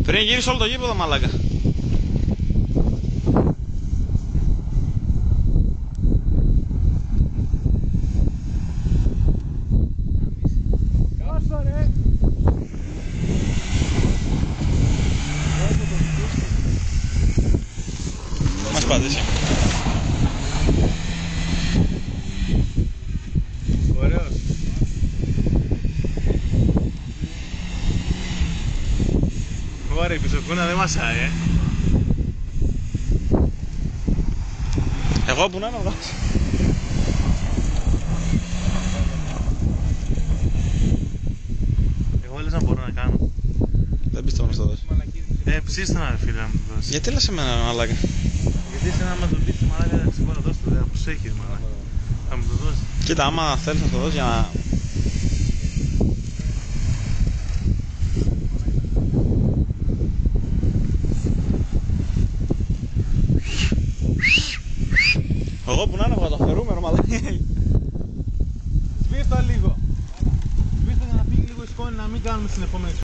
Πριν γύρισε όλο το γήπεδο, μαλάκα. Μας πατήσει. Ωραίος. Ωραία, η πισωκούνα δεν μασάει, Εγώ που να είναι βγάζω. Εγώ λες να μπορώ να κάνω. Δεν πιστεύω να στο δώσει. Ψήστε να φίλε να μου το δώσει. Γιατί λες εμένα, μαλάκα? Γιατί εσύ άμα το πεις μαλάκα δεν ξέρω να δώσει το δέα, πως έχεις μαλάκα. Θα μου το δώσει. Κοίτα, άμα θέλεις να το δώσεις για να... Εγώ που να είναι βγάζω φερούμενο, μαλάκα. Σβήστο λίγο. Σβήστο για να φύγει λίγο η σκόνη να μην κάνουμε στην επόμενη.